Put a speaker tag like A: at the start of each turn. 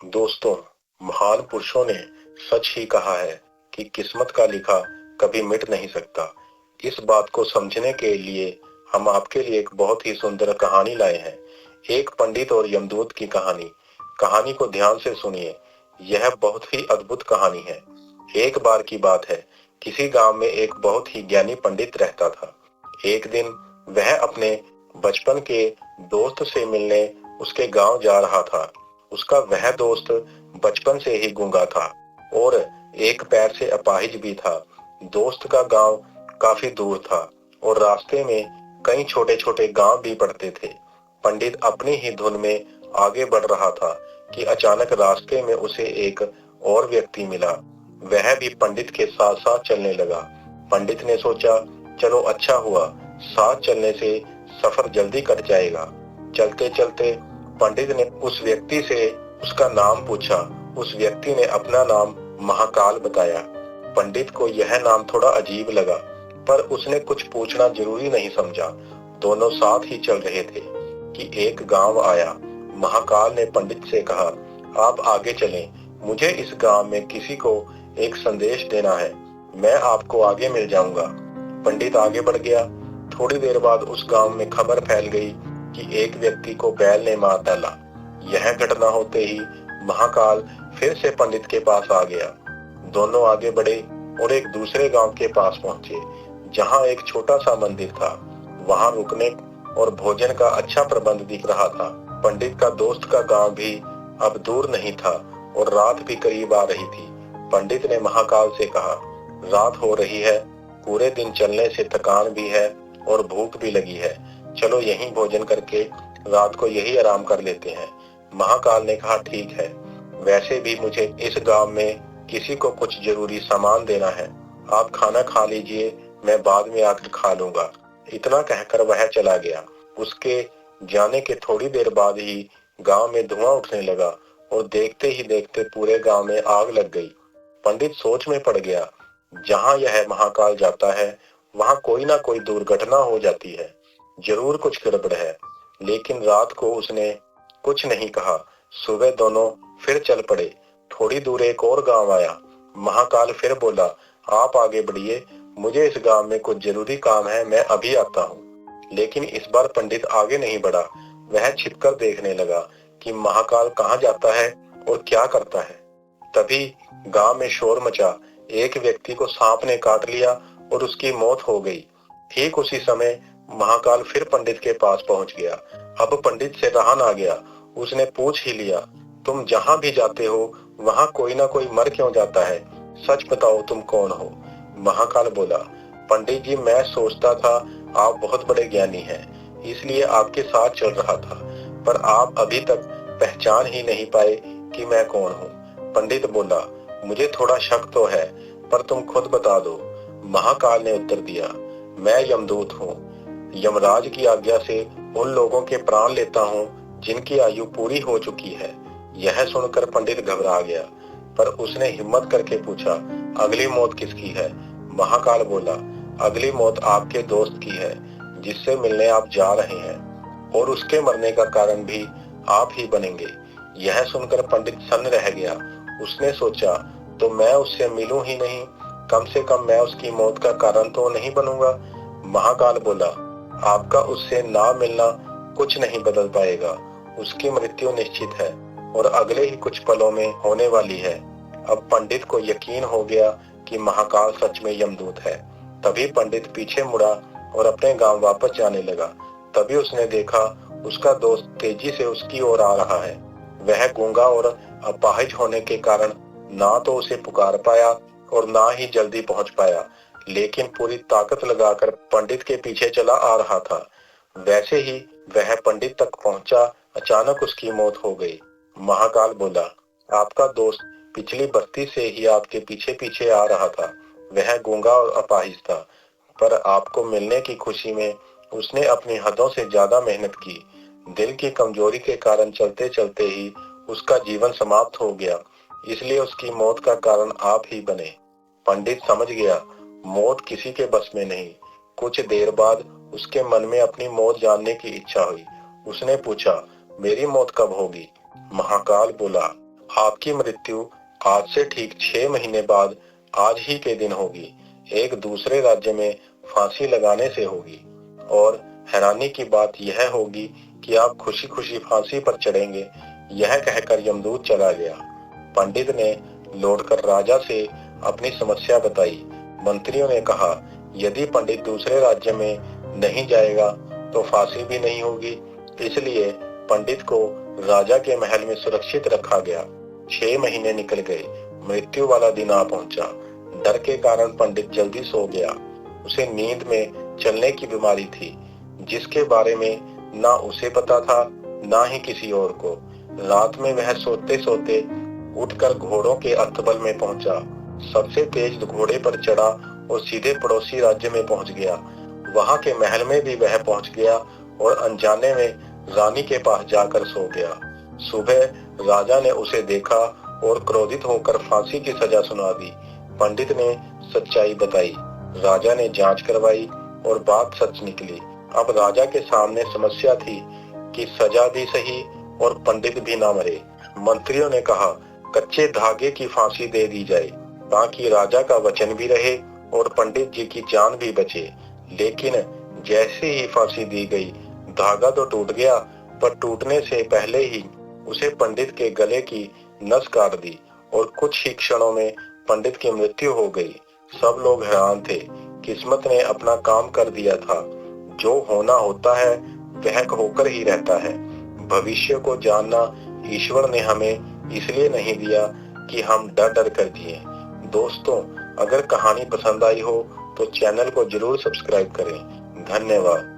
A: दोस्तों, महान पुरुषों ने सच ही कहा है कि किस्मत का लिखा कभी मिट नहीं सकता। इस बात को समझने के लिए हम आपके लिए एक बहुत ही सुंदर कहानी लाए हैं। एक पंडित और यमदूत की कहानी। कहानी को ध्यान से सुनिए। यह बहुत ही अद्भुत कहानी है। एक बार की बात है, किसी गांव में एक बहुत ही ज्ञानी पंडित रहता था। एक दिन वह अपने बचपन के दोस्त से मिलने उसके गांव जा रहा था। उसका वह दोस्त बचपन से ही गूंगा था और एक पैर से अपाहिज भी था। दोस्त का गांव काफी दूर था और रास्ते में कई छोटे छोटे गांव भी पड़ते थे। पंडित अपनी ही धुन में आगे बढ़ रहा था कि अचानक रास्ते में उसे एक और व्यक्ति मिला। वह भी पंडित के साथ साथ चलने लगा। पंडित ने सोचा, चलो अच्छा हुआ, साथ चलने से सफर जल्दी कट जाएगा। चलते चलते पंडित ने उस व्यक्ति से उसका नाम पूछा। उस व्यक्ति ने अपना नाम महाकाल बताया। पंडित को यह नाम थोड़ा अजीब लगा, पर उसने कुछ पूछना जरूरी नहीं समझा। दोनों साथ ही चल रहे थे कि एक गांव आया। महाकाल ने पंडित से कहा, आप आगे चलें, मुझे इस गांव में किसी को एक संदेश देना है। मैं आपको आगे मिल जाऊंगा। पंडित आगे बढ़ गया। थोड़ी देर बाद उस गांव में खबर फैल गई कि एक व्यक्ति को बैल ने मार डाला। यह घटना होते ही महाकाल फिर से पंडित के पास आ गया। दोनों आगे बढ़े और एक दूसरे गांव के पास पहुंचे, जहां एक छोटा सा मंदिर था। वहां रुकने और भोजन का अच्छा प्रबंध दिख रहा था। पंडित का दोस्त का गांव भी अब दूर नहीं था और रात भी करीब आ रही थी। पंडित ने महाकाल से कहा, रात हो रही है, पूरे दिन चलने से थकान भी है और भूख भी लगी है। चलो यहीं भोजन करके रात को यही आराम कर लेते हैं। महाकाल ने कहा, ठीक है, वैसे भी मुझे इस गांव में किसी को कुछ जरूरी सामान देना है। आप खाना खा लीजिए, मैं बाद में आकर खा लूंगा। इतना कहकर वह चला गया। उसके जाने के थोड़ी देर बाद ही गांव में धुआं उठने लगा और देखते ही देखते पूरे गांव में आग लग गई। पंडित सोच में पड़ गया। जहां यह महाकाल जाता है वहां कोई ना कोई दुर्घटना हो जाती है, जरूर कुछ गड़बड़ है। लेकिन रात को उसने कुछ नहीं कहा। सुबह दोनों फिर चल पड़े। थोड़ी दूर एक और गांव आया। महाकाल फिर बोला, आप आगे बढ़िए, मुझे इस गांव में कुछ जरूरी काम है, मैं अभी आता हूँ। लेकिन इस बार पंडित आगे नहीं बढ़ा। वह छिपकर देखने लगा कि महाकाल कहाँ जाता है और क्या करता है। तभी गांव में शोर मचा। एक व्यक्ति को सांप ने काट लिया और उसकी मौत हो गई। ठीक उसी समय महाकाल फिर पंडित के पास पहुंच गया। अब पंडित से रहा ना गया। उसने पूछ ही लिया, तुम जहां भी जाते हो वहां कोई ना कोई मर क्यों जाता है? सच बताओ, तुम कौन हो? महाकाल बोला, पंडित जी, मैं सोचता था आप बहुत बड़े ज्ञानी हैं, इसलिए आपके साथ चल रहा था, पर आप अभी तक पहचान ही नहीं पाए कि मैं कौन हूँ। पंडित बोला, मुझे थोड़ा शक तो है, पर तुम खुद बता दो। महाकाल ने उत्तर दिया, मैं यमदूत हूँ। यमराज की आज्ञा से उन लोगों के प्राण लेता हूँ जिनकी आयु पूरी हो चुकी है। यह सुनकर पंडित घबरा गया, पर उसने हिम्मत करके पूछा, अगली मौत किसकी है? महाकाल बोला, अगली मौत आपके दोस्त की है, जिससे मिलने आप जा रहे हैं, और उसके मरने का कारण भी आप ही बनेंगे। यह सुनकर पंडित सन्न रह गया। उसने सोचा, तो मैं उससे मिलूं ही नहीं, कम से कम मैं उसकी मौत का कारण तो नहीं बनूंगा। महाकाल बोला, आपका उससे ना मिलना कुछ नहीं बदल पाएगा। उसकी मृत्यु निश्चित है और अगले ही कुछ पलों में होने वाली है। अब पंडित को यकीन हो गया कि महाकाल सच में यमदूत है। तभी पंडित पीछे मुड़ा और अपने गांव वापस जाने लगा। तभी उसने देखा उसका दोस्त तेजी से उसकी ओर आ रहा है। वह गूंगा और अपाहिज होने के कारण ना तो उसे पुकार पाया और ना ही जल्दी पहुंच पाया, लेकिन पूरी ताकत लगाकर पंडित के पीछे चला आ रहा था। वैसे ही वह पंडित तक पहुंचा, अचानक उसकी मौत हो गई। महाकाल बोला, आपका दोस्त पिछली बस्ती से ही आपके पीछे पीछे आ रहा था। वह गूंगा और अपाहिज था, पर आपको मिलने की खुशी में उसने अपनी हदों से ज्यादा मेहनत की। दिल की कमजोरी के कारण चलते चलते ही उसका जीवन समाप्त हो गया, इसलिए उसकी मौत का कारण आप ही बने। पंडित समझ गया, मौत किसी के बस में नहीं। कुछ देर बाद उसके मन में अपनी मौत जानने की इच्छा हुई। उसने पूछा, मेरी मौत कब होगी? महाकाल बोला, आपकी मृत्यु आज से ठीक 6 महीने बाद आज ही के दिन होगी। एक दूसरे राज्य में फांसी लगाने से होगी। और हैरानी की बात यह होगी कि आप खुशी खुशी फांसी पर चढ़ेंगे। यह कहकर यमदूत चला गया। पंडित ने लौटकर राजा से अपनी समस्या बताई। मंत्रियों ने कहा, यदि पंडित दूसरे राज्य में नहीं जाएगा तो फांसी भी नहीं होगी। इसलिए पंडित को राजा के महल में सुरक्षित रखा गया। 6 महीने निकल गए। मृत्यु वाला दिन आ पहुंचा। डर के कारण पंडित जल्दी सो गया। उसे नींद में चलने की बीमारी थी, जिसके बारे में ना उसे पता था ना ही किसी और को। रात में वह सोते सोते उठकर घोड़ों के अस्तबल में पहुंचा। सबसे तेज घोड़े पर चढ़ा और सीधे पड़ोसी राज्य में पहुंच गया। वहां के महल में भी वह पहुंच गया और अनजाने में रानी के पास जाकर सो गया। सुबह राजा ने उसे देखा और क्रोधित होकर फांसी की सजा सुना दी। पंडित ने सच्चाई बताई। राजा ने जांच करवाई और बात सच निकली। अब राजा के सामने समस्या थी कि सजा भी सही और पंडित भी ना मरे। मंत्रियों ने कहा, कच्चे धागे की फांसी दे दी जाए ताकि राजा का वचन भी रहे और पंडित जी की जान भी बचे। लेकिन जैसे ही फांसी दी गई, धागा तो टूट गया, पर टूटने से पहले ही उसे पंडित के गले की नस काट दी और कुछ ही क्षणों में पंडित की मृत्यु हो गई। सब लोग हैरान थे। किस्मत ने अपना काम कर दिया था। जो होना होता है वह होकर ही रहता है। भविष्य को जानना ईश्वर ने हमें इसलिए नहीं दिया कि हम डर डर कर जिए। दोस्तों, अगर कहानी पसंद आई हो तो चैनल को जरूर सब्सक्राइब करें। धन्यवाद।